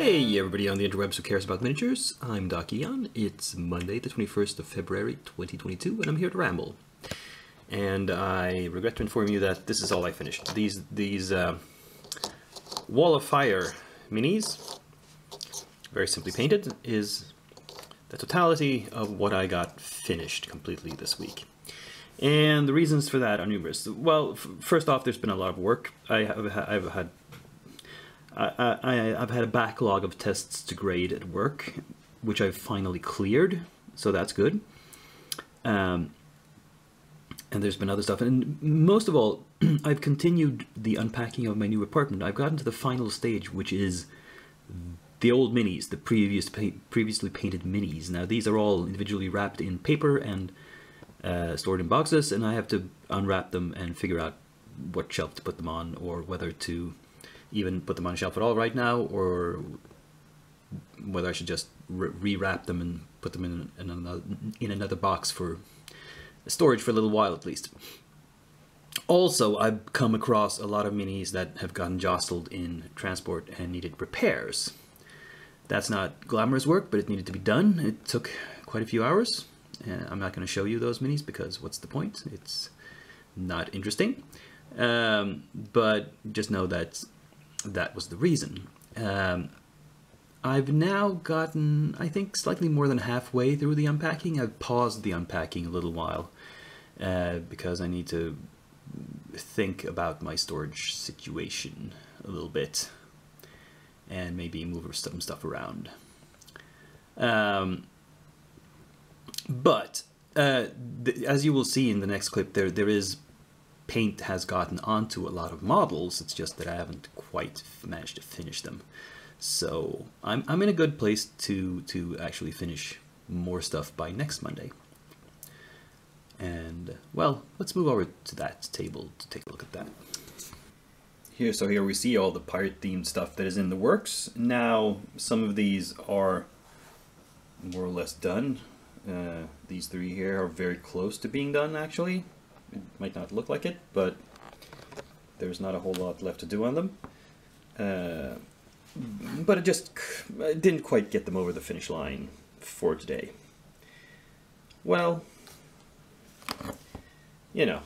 Hey everybody on the interwebs who cares about miniatures, I'm Doc Eon. It's Monday the 21st of February 2022 and I'm here to ramble. And I regret to inform you that this is all I finished. These Wall of Fire minis, very simply painted, is the totality of what I got finished completely this week. And the reasons for that are numerous. Well, first off, there's been a lot of work. I've had a backlog of tests to grade at work, which I've finally cleared, so that's good. And there's been other stuff, and most of all, I've continued the unpacking of my new apartment. I've gotten to the final stage, which is the old minis, the previously painted minis. Now these are all individually wrapped in paper and stored in boxes, and I have to unwrap them and figure out what shelf to put them on, or whether to even put them on a shelf at all right now, or whether I should just rewrap them and put them in another box for storage for a little while at least. Also, I've come across a lot of minis that have gotten jostled in transport and needed repairs. That's not glamorous work, but it needed to be done. It took quite a few hours. I'm not going to show you those minis because what's the point? It's not interesting. But just know that that was the reason. I've now gotten, I think, slightly more than halfway through the unpacking. I've paused the unpacking a little while because I need to think about my storage situation a little bit and maybe move some stuff around. But as you will see in the next clip, there is paint has gotten onto a lot of models. It's just that I haven't quite managed to finish them. So I'm in a good place to actually finish more stuff by next Monday. And well, let's move over to that table to take a look at that. So here we see all the pirate themed stuff that is in the works. Now some of these are more or less done. These three here are very close to being done actually. It might not look like it, but there's not a whole lot left to do on them. But I didn't quite get them over the finish line for today. Well, you know,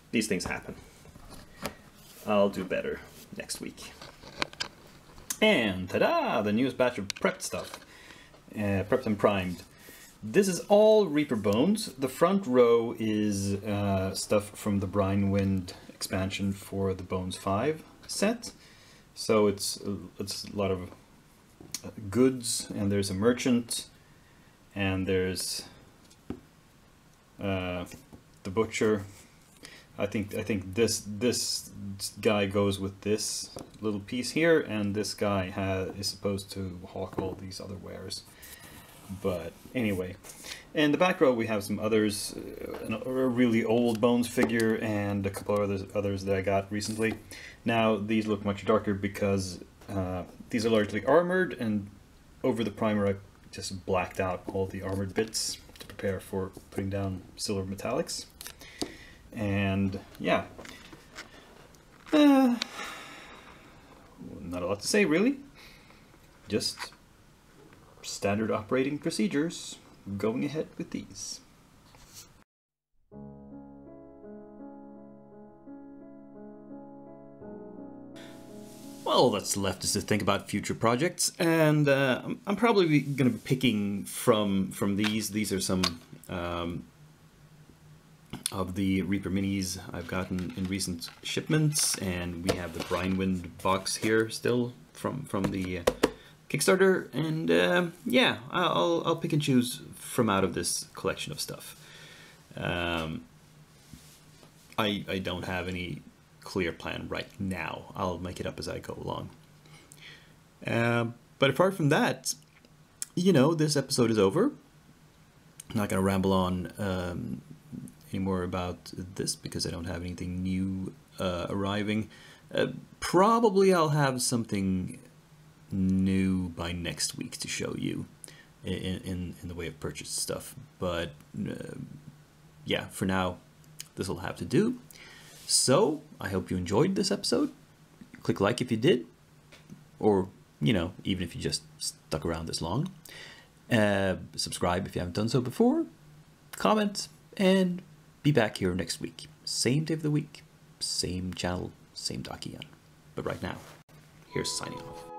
these things happen. I'll do better next week. And ta-da! The newest batch of prepped stuff. Prepped and primed. This is all Reaper bones. The front row is stuff from the Brine Wind expansion for the Bones 5 set. So it's a lot of goods, and there's a merchant, and there's the butcher. I think this guy goes with this little piece here, and this guy is supposed to hawk all these other wares. But anyway, in the back row we have some others, a really old Bones figure and a couple of others that I got recently. Now these look much darker because these are largely armored, and over the primer I just blacked out all the armored bits to prepare for putting down silver metallics. And yeah, not a lot to say really, just standard operating procedures going ahead with these. Well, that's left us to think about future projects, and I'm probably going to be picking from these. These are some of the Reaper minis I've gotten in recent shipments, and we have the Brine Wind box here still from the Kickstarter, and yeah, I'll pick and choose from out of this collection of stuff. I don't have any clear plan right now. I'll make it up as I go along. But apart from that, you know, this episode is over. I'm not going to ramble on anymore about this because I don't have anything new arriving. Probably I'll have something new by next week to show you in the way of purchased stuff, but yeah, for now this will have to do. So I hope you enjoyed this episode. Click like if you did, or you know, even if you just stuck around this long. Subscribe if you haven't done so before. Comment, and be back here next week. Same day of the week, same channel, same doc again. But right now, here's signing off.